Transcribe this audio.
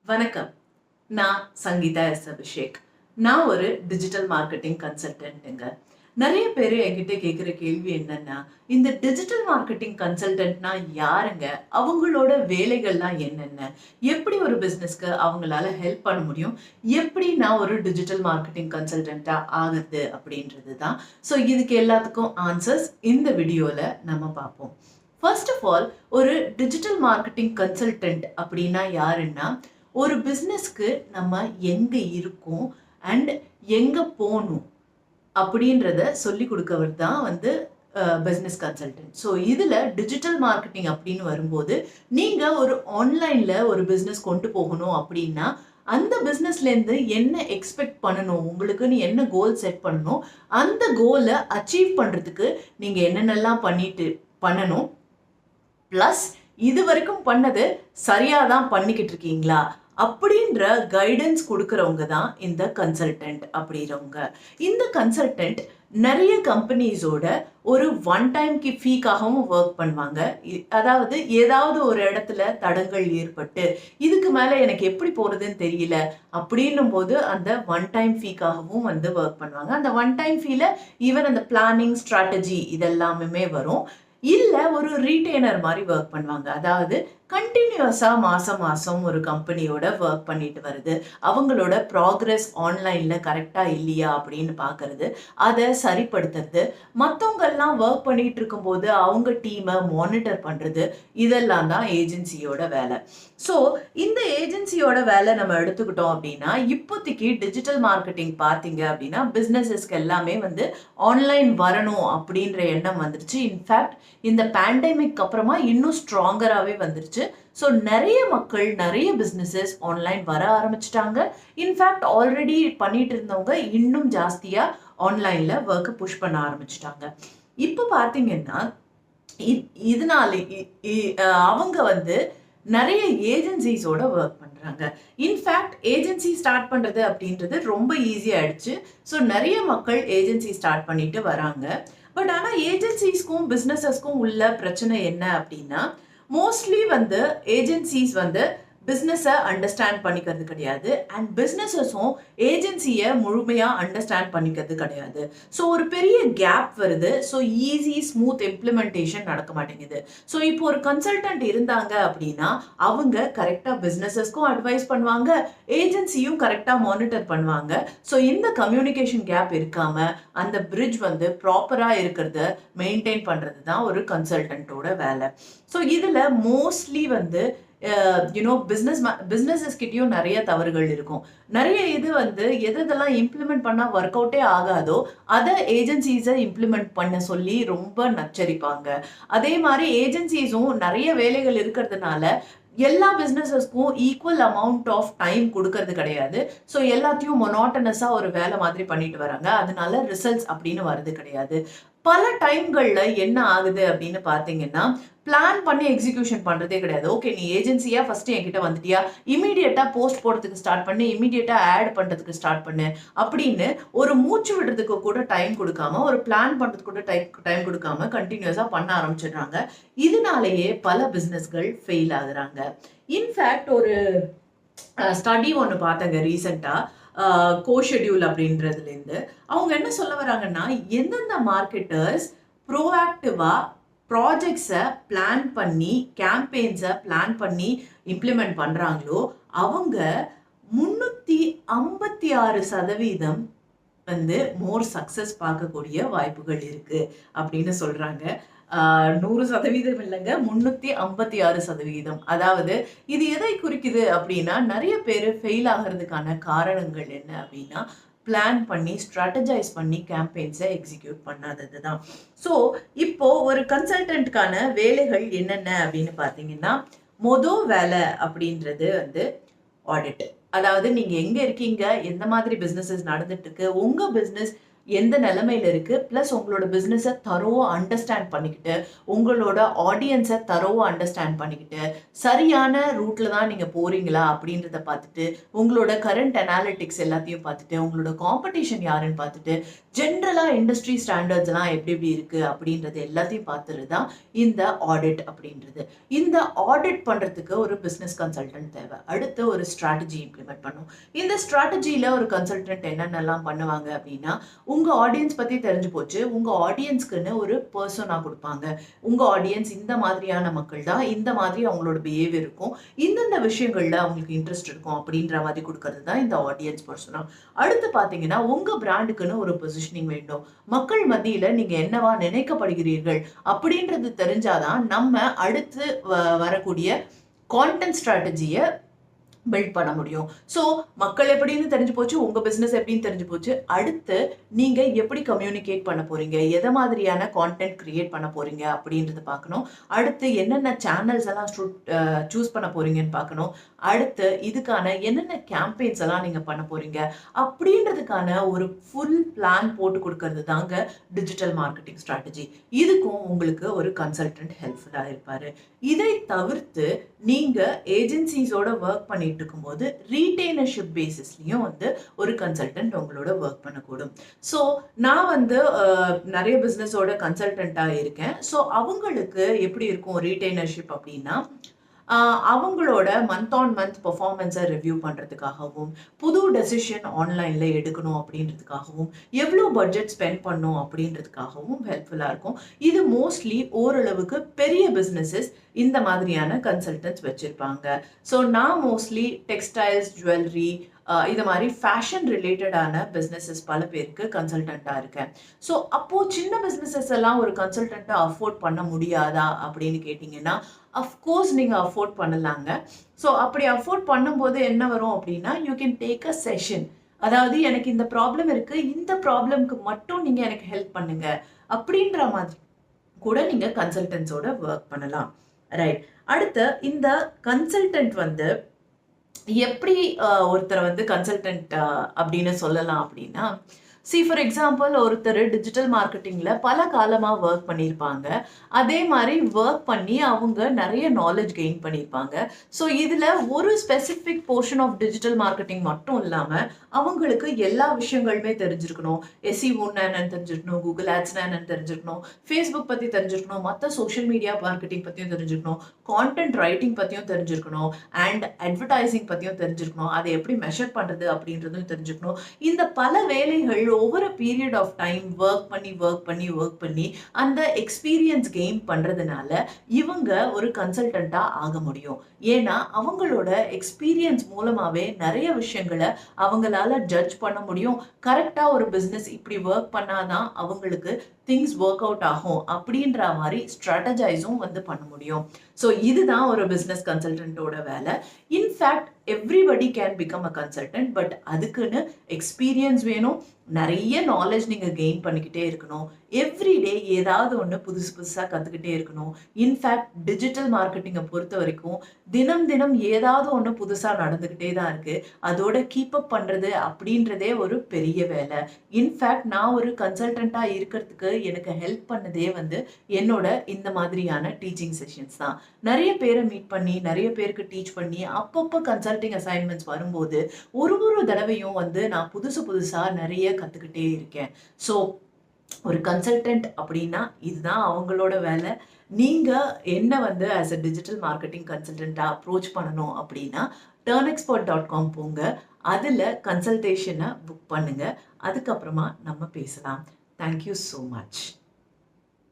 வணக்கம். நான் சங்கீதா எஸ். அபிஷேக். நான் ஒரு டிஜிட்டல் மார்க்கெட்டிங் கன்சல்டன்ட்டுங்க. நெறைய பேரு என்கிட்ட கேட்குற கேள்வி என்னன்னா, இந்த டிஜிட்டல் மார்க்கெட்டிங் கன்சல்டன்ட்னா யாருங்க? அவங்களோட வேலைகள்லாம் என்னென்ன? எப்படி ஒரு பிசினஸ்க்கு அவங்களால ஹெல்ப் பண்ண முடியும்? எப்படி நான் ஒரு டிஜிட்டல் மார்க்கெட்டிங் கன்சல்டன்ட்டா ஆகுறது? அப்படின்றது தான். ஸோ இதுக்கு எல்லாத்துக்கும் ஆன்சர்ஸ் இந்த வீடியோல நம்ம பார்ப்போம். ஃபர்ஸ்ட் ஆஃப் ஆல் ஒரு டிஜிட்டல் மார்க்கெட்டிங் கன்சல்டன்ட் அப்படின்னா யாருன்னா, ஒரு பிசினஸ்க்கு நம்ம எங்க இருக்கோம் அண்ட் எங்க போணும் அப்படின்றத சொல்லிக் கொடுக்கவர் தான் வந்து பிசினஸ் கன்சல்டன்ட். ஸோ இதுல டிஜிட்டல் மார்க்கெட்டிங் அப்படின்னு வரும்போது நீங்க ஒரு ஆன்லைன்ல ஒரு பிசினஸ் கொண்டு போகணும் அப்படின்னா அந்த பிசினஸ்ல இருந்து என்ன எக்ஸ்பெக்ட் பண்ணணும், உங்களுக்குன்னு என்ன கோல் செட் பண்ணணும், அந்த கோலை அச்சீவ் பண்றதுக்கு நீங்க என்னென்னலாம் பண்ணணும், பிளஸ் இது வரைக்கும் பண்ணது சரியா தான் பண்ணிக்கிட்டு இருக்கீங்களா அப்படின்ற கைடன்ஸ் கொடுக்கறவங்க தான் இந்த கன்சல்டன்ட் அப்படின்றவங்க. இந்த கன்சல்டன்ட் நிறைய கம்பெனிஸோட ஒரு ஒன் டைம் ஃபீக்காகவும் ஒர்க் பண்ணுவாங்க. அதாவது ஏதாவது ஒரு இடத்துல தடங்கள் ஏற்பட்டு இதுக்கு மேல எனக்கு எப்படி போறதுன்னு தெரியல அப்படின்னும் போது அந்த ஒன் டைம் ஃபீக்காகவும் வந்து ஒர்க் பண்ணுவாங்க. அந்த ஒன் டைம் ஃபீல ஈவன் அந்த பிளானிங் ஸ்ட்ராட்டஜி இதெல்லாமே வரும். இல்ல ஒரு ரீட்டைனர் மாதிரி ஒர்க் பண்ணுவாங்க. அதாவது கண்டினியூஸா மாசம் மாசம் ஒரு கம்பெனியோட ஒர்க் பண்ணிட்டு வருது. அவங்களோட ப்ராக்ரஸ் ஆன்லைன்ல கரெக்டா இல்லையா அப்படின்னு பார்க்கறது, அதை சரிப்படுத்துறது, மற்றவங்க எல்லாம் ஒர்க் பண்ணிட்டு இருக்கும்போது அவங்க டீமை மானிட்டர் பண்றது, இதெல்லாம் தான் ஏஜென்சியோட வேலை. ஸோ இந்த ஏஜென்சியோட வேலை நம்ம எடுத்துக்கிட்டோம் அப்படின்னா, இப்போதைக்கு டிஜிட்டல் மார்க்கெட்டிங் பார்த்தீங்க அப்படின்னா பிசினஸஸ்க்கு எல்லாமே வந்து ஆன்லைன் வரணும் அப்படின்ற எண்ணம் வந்துருச்சு. இன்ஃபேக்ட் இந்த பேண்டமிக் அப்புறமா இன்னும் ஸ்ட்ராங்கராகவே வந்துருச்சு. ஸோ நிறைய மக்கள் நிறைய பிஸ்னஸஸ் ஆன்லைன் வர ஆரம்பிச்சிட்டாங்க. இன்ஃபேக்ட் ஆல்ரெடி பண்ணிட்டு இருந்தவங்க இன்னும் ஜாஸ்தியா ஆன்லைன்ல ஒர்க்கை புஷ் பண்ண ஆரம்பிச்சிட்டாங்க. இப்போ பார்த்தீங்கன்னா இதனால அவங்க வந்து நிறைய ஏஜென்சிஸோட ஒர்க் பண்றாங்க. இன்ஃபேக்ட் ஏஜென்சி ஸ்டார்ட் பண்றது அப்படின்றது ரொம்ப ஈஸியா ஆயிடுச்சு. ஸோ நிறைய மக்கள் ஏஜென்சி ஸ்டார்ட் பண்ணிட்டு வராங்க. பட் ஆனால் ஏஜென்சிஸ்க்கும் பிஸ்னஸஸ்க்கும் உள்ள பிரச்சனை என்ன அப்படின்னா, மோஸ்ட்லி வந்து ஏஜென்சிஸ் வந்து பிஸ்னஸை அண்டர்ஸ்டாண்ட் பண்ணிக்கிறது கிடையாது அண்ட் பிஸ்னஸஸும் ஏஜென்சியை முழுமையாக அண்டர்ஸ்டாண்ட் பண்ணிக்கிறது கிடையாது. ஸோ ஒரு பெரிய கேப் வருது. ஸோ ஈஸி ஸ்மூத் இம்ப்ளிமெண்டேஷன் நடக்க மாட்டேங்குது. ஸோ இப்போ ஒரு கன்சல்டன்ட் இருந்தாங்க அப்படின்னா அவங்க கரெக்டாக பிஸ்னஸஸ்க்கும் அட்வைஸ் பண்ணுவாங்க, ஏஜென்சியும் கரெக்டாக மானிட்டர் பண்ணுவாங்க. ஸோ இந்த கம்யூனிகேஷன் கேப் இருக்காம அந்த பிரிட்ஜ் வந்து ப்ராப்பராக இருக்கிறத மெயின்டைன் பண்ணுறது தான் ஒரு கன்சல்டன்ட்டோட வேலை. ஸோ இதில் மோஸ்ட்லி வந்து பிஸ்னஸஸ் கிட்டயும் நிறைய தவறுகள் இருக்கும். நிறைய இது வந்து எதெல்லாம் இம்ப்ளிமெண்ட் பண்ணா ஒர்க் அவுட்டே ஆகாதோ அதை ஏஜென்சிஸை இம்ப்ளிமெண்ட் பண்ண சொல்லி ரொம்ப நச்சரிப்பாங்க. அதே மாதிரி ஏஜென்சிஸும் நிறைய வேலைகள் இருக்கிறதுனால எல்லா பிஸ்னஸஸ்க்கும் ஈக்குவல் அமௌண்ட் ஆஃப் டைம் கொடுக்கறது கிடையாது. ஸோ எல்லாத்தையும் மொனாட்டனஸாக ஒரு வேலை மாதிரி பண்ணிட்டு வராங்க. அதனால ரிசல்ட்ஸ் அப்படின்னு வர்றது கிடையாது. பல டைம்களில் என்ன ஆகுது அப்படின்னு பார்த்தீங்கன்னா, பிளான் பண்ணி எக்ஸிக்யூஷன் பண்ணுறதே கிடையாது. ஓகே, நீ ஏஜென்சியா ஃபஸ்ட்டு என்கிட்ட வந்துட்டியா, இமீடியட்டாக போஸ்ட் போடுறதுக்கு ஸ்டார்ட் பண்ணு, இமீடியட்டாக ஆட் பண்ணுறதுக்கு ஸ்டார்ட் பண்ணு அப்படின்னு ஒரு மூச்சு விடுறதுக்கு கூட டைம் கொடுக்காம, ஒரு பிளான் பண்ணுறதுக்கு கூட டைம் கொடுக்காம கண்டினியூஸாக பண்ண ஆரம்பிச்சிடுறாங்க. இதனாலேயே பல பிஸ்னஸ்கள் ஃபெயில் ஆகுறாங்க. இன்ஃபேக்ட் ஒரு ஸ்டடி ஒன்று பார்த்தேங்க ரீசெண்டாக, கோஷெடியூல் அப்படின்றதுலேருந்து. அவங்க என்ன சொல்ல வராங்கன்னா, எந்தெந்த மார்க்கெட்டர்ஸ் ப்ரோஆக்டிவாக ப்ராஜெக்ட்ஸை பிளான் பண்ணி கேம்பெயின்ஸை பிளான் பண்ணி இம்ப்ளிமெண்ட் பண்ணுறாங்களோ அவங்க 356% வந்து மோர் சக்ஸஸ் பார்க்கக்கூடிய வாய்ப்புகள் இருக்கு அப்படின்னு சொல்றாங்க. 100% இல்லைங்க, 356%. அதாவது இது எதை குறிக்குது அப்படின்னா, நிறைய பேர் ஃபெயில் ஆகிறதுக்கான காரணங்கள் என்ன அப்படின்னா, பிளான் பண்ணி ஸ்ட்ராட்டஜைஸ் பண்ணி கேம்பெயின்ஸை எக்ஸிக்யூட் பண்ணாதது தான். ஸோ இப்போ ஒரு கன்சல்டன்ட்கான வேலைகள் என்னென்ன அப்படின்னு பார்த்தீங்கன்னா, வேலை அப்படின்றது வந்து ஆடிட். அதாவது நீங்க எங்க இருக்கீங்க, எந்த மாதிரி பிசினஸஸ் நடந்துட்டு இருக்கு, உங்க பிசினஸ் எந்த நிலைமையில இருக்கு, பிளஸ் உங்களோட பிசினஸை தரோவா அண்டர்ஸ்டாண்ட் பண்ணிக்கிட்டு, உங்களோட ஆடியன்ஸை தரோவா அண்டர்ஸ்டாண்ட் பண்ணிக்கிட்டு, சரியான ரூட்ல தான் நீங்க போறீங்களா அப்படின்றத பார்த்துட்டு, உங்களோட கரண்ட் அனாலிட்டிக்ஸ் எல்லாத்தையும் பார்த்துட்டு, உங்களோட காம்படிஷன் யாருன்னு பார்த்துட்டு, ஜென்ரலா இண்டஸ்ட்ரி ஸ்டாண்டர்ட்ஸ் எல்லாம் எப்படி இருக்கு அப்படின்றது எல்லாத்தையும் பார்த்துட்டு தான் இந்த ஆடிட் அப்படின்றது. இந்த ஆடிட் பண்றதுக்கு ஒரு பிசினஸ் கன்சல்டன்ட் தேவை. அடுத்து ஒரு ஸ்ட்ராட்டஜி இம்ப்ளிமெண்ட் பண்ணும். இந்த ஸ்ட்ராட்டஜில ஒரு கன்சல்டன்ட் என்னென்னலாம் பண்ணுவாங்க அப்படின்னா, உங்க ஆடியன்ஸ் பத்தி தெரிஞ்சு போச்சு. உங்க ஆடியன்ஸ்க்குன்னு ஒரு பர்சனா கொடுப்பாங்க. உங்க ஆடியன்ஸ் இந்த மாதிரியான மக்கள் தான், இந்த மாதிரி அவங்களோட பிஹேவியர் இருக்கும், இந்தந்த விஷயங்கள்ல அவங்களுக்கு இன்ட்ரெஸ்ட் இருக்கும் அப்படின்ற மாதிரி கொடுக்கறது தான் இந்த ஆடியன்ஸ் பர்சனா. அடுத்து பாத்தீங்கன்னா, உங்க பிராண்டுக்குன்னு ஒரு பொசிஷனிங் வேண்டும். மக்கள் மத்தியில நீங்க என்னவா நினைக்கப்படுகிறீர்கள் அப்படின்றது தெரிஞ்சாதான் நம்ம அடுத்து வரக்கூடிய கான்டென்ட் ஸ்ட்ராட்டஜிய பில்ட் பண்ண முடியும். ஸோ மக்கள் எப்படின்னு தெரிஞ்சு போச்சு, உங்க பிசினஸ் எப்படின்னு தெரிஞ்சு போச்சு. அடுத்து நீங்க எப்படி கம்யூனிகேட் பண்ண போறீங்க, எதை மாதிரியான கான்டென்ட் கிரியேட் பண்ண போறீங்க அப்படின்றது பார்க்கணும். அடுத்து என்னென்ன சேனல்ஸ் எல்லாம் சூஸ் பண்ண போறீங்கன்னு பார்க்கணும். அடுத்து இதுக்கான என்னென்ன கேம்பெயின்ஸ் எல்லாம் நீங்க பண்ண போறீங்க அப்படின்றதுக்கான ஒரு ஃபுல் பிளான் போட்டு கொடுக்கறது தாங்க டிஜிட்டல் மார்க்கெட்டிங் ஸ்ட்ராட்டஜி. இதுக்கும் உங்களுக்கு ஒரு கன்சல்டன்ட் ஹெல்ப்ஃபுல்லா இருப்பாரு. இதை தவிர்த்து நீங்க ஏஜென்சிஸோட ஒர்க் பண்ணிட்டு இருக்கும்போது ரீட்டைனர்ஷிப் பேசிஸ்லயும் வந்து ஒரு கன்சல்டன்ட் உங்களோட ஒர்க் பண்ணக்கூடும். ஸோ நான் வந்து நிறைய பிசினஸோட கன்சல்டன்டா இருக்கேன். ஸோ அவங்களுக்கு எப்படி இருக்கும் ரீட்டைனர்ஷிப் அப்படின்னா, அவங்களோட மந்த் ஆன் மந்த் பெர்ஃபார்மன்ஸை ரிவ்யூ பண்ணுறதுக்காகவும், புது டெசிஷன் ஆன்லைனில் எடுக்கணும் அப்படின்றதுக்காகவும், எவ்வளோ பட்ஜெட் ஸ்பெண்ட் பண்ணும் அப்படின்றதுக்காகவும் ஹெல்ப்ஃபுல்லாக இருக்கும். இது மோஸ்ட்லி ஓரளவுக்கு பெரிய பிஸ்னஸஸ் இந்த மாதிரியான கன்சல்டன்ட்ஸ் வச்சுருப்பாங்க. ஸோ நான் மோஸ்ட்லி டெக்ஸ்டைல்ஸ், ஜுவல்லரி, இது மாதிரி ஃபேஷன் ரிலேட்டடான பிஸ்னஸஸ் பல பேருக்கு கன்சல்டண்ட்டாக இருக்கேன். ஸோ அப்போது சின்ன பிஸ்னஸஸ் எல்லாம் ஒரு கன்சல்டண்ட்டை அஃபோர்ட் பண்ண முடியாதா அப்படின்னு கேட்டிங்கன்னா, அஃப்கோர்ஸ் நீங்கள் அஃபோர்ட் பண்ணலாங்க. ஸோ அப்படி அஃபோர்ட் பண்ணும்போது என்ன வரும் அப்படின்னா, you can take a session. அதாவது எனக்கு இந்த ப்ராப்ளம் இருக்குது, இந்த ப்ராப்ளம்க்கு மட்டும் நீங்கள் எனக்கு ஹெல்ப் பண்ணுங்க அப்படின்ற மாதிரி கூட நீங்கள் கன்சல்டன்ஸோட ஒர்க் பண்ணலாம். ரைட். அடுத்து இந்த கன்சல்டன்ட் வந்து எப்படி ஒருத்தரை வந்து கன்சல்டன்ட் அப்படின்னு சொல்லலாம் அப்படின்னா, ஃபார் எக்ஸாம்பிள் ஒருத்தர் டிஜிட்டல் மார்க்கெட்டிங்கில் பல காலமாக ஒர்க் பண்ணியிருப்பாங்க. அதே மாதிரி ஒர்க் பண்ணி அவங்க நிறைய நாலேஜ் கெயின் பண்ணியிருப்பாங்க. ஸோ இதில் ஒரு specific portion of digital marketing மட்டும் இல்லாமல் அவங்களுக்கு எல்லா விஷயங்களுமே தெரிஞ்சிருக்கணும். எஸ்இஓன்னா என்னன்னு தெரிஞ்சிருக்கணும், கூகுள் ஆட்ஸ்னா என்னன்னு தெரிஞ்சிருக்கணும், ஃபேஸ்புக் பற்றி தெரிஞ்சிருக்கணும், மற்ற சோஷியல் மீடியா மார்க்கெட்டிங் பற்றியும் தெரிஞ்சிருக்கணும், கான்டென்ட் ரைட்டிங் பற்றியும் தெரிஞ்சிருக்கணும், அண்ட் அட்வர்டைசிங் பற்றியும் தெரிஞ்சிருக்கணும், அதை எப்படி மெஷர் பண்ணுறது அப்படின்றதும் தெரிஞ்சுக்கணும். இந்த பல வேலைகள் over a period of time work பண்ணி அந்த எக்ஸ்பீரியன்ஸ் கெயின் பண்றதுனால இவங்க ஒரு கன்சல்டண்டா ஆக முடியும். ஏன்னா அவங்களோட எக்ஸ்பீரியன்ஸ் மூலமாவே நிறைய விஷயங்களை அவங்களால ஜட்ஜ் பண்ண முடியும். கரெக்டா ஒரு பிசினஸ் இப்படி ஒர்க் பண்ணாதான் அவங்களுக்கு திங்ஸ் ஒர்க் அவுட் ஆகும் அப்படின்ற மாதிரி ஸ்ட்ராட்டஜைஸும் வந்து பண்ண முடியும். ஸோ இதுதான் ஒரு பிஸ்னஸ் கன்சல்டன்ட்டோட வேலை. In fact everybody can become a consultant. But அதுக்குன்னு எக்ஸ்பீரியன்ஸ் வேணும், நிறைய நாலேஜ் நீங்கள் கெயின் பண்ணிக்கிட்டே இருக்கணும், எவ்ரிடே ஏதாவது ஒன்று புதுசாக கற்றுக்கிட்டே இருக்கணும். இன்ஃபேக்ட் டிஜிட்டல் மார்க்கெட்டிங்கை பொறுத்த வரைக்கும் தினம் தினம் ஏதாவது ஒன்று புதுசாக நடந்துக்கிட்டே தான் இருக்குது. அதோட கீப்பப் பண்ணுறது அப்படின்றதே ஒரு பெரிய வேலை. இன்ஃபேக்ட் நான் ஒரு கன்சல்டண்ட்டாக இருக்கிறதுக்கு எனக்கு ஹெல்ப் பண்ணதே வந்து என்னோட இந்த மாதிரியான டீச்சிங் செஷன்ஸ் தான். நிறைய பேரை மீட் பண்ணி நிறைய பேருக்கு டீச் பண்ணி அப்பப்போ கன்சல்டிங் அசைன்மெண்ட்ஸ் வரும்போது ஒரு தடவையும் வந்து நான் புதுசாக நிறைய கற்றுக்கிட்டே இருக்கேன். ஸோ ஒரு கன்சல்டன்ட் அப்படின்னா இதுதான் அவங்களோட வேலை. நீங்கள் என்ன வந்து ஆஸ் அ டிஜிட்டல் மார்க்கெட்டிங் கன்சல்டண்ட்டாக அப்ரோச் பண்ணணும் அப்படின்னா turnexpert.com போங்க. அதில் கன்சல்டேஷனை புக் பண்ணுங்கள். அதுக்கப்புறமா நம்ம பேசலாம். Thank you so much.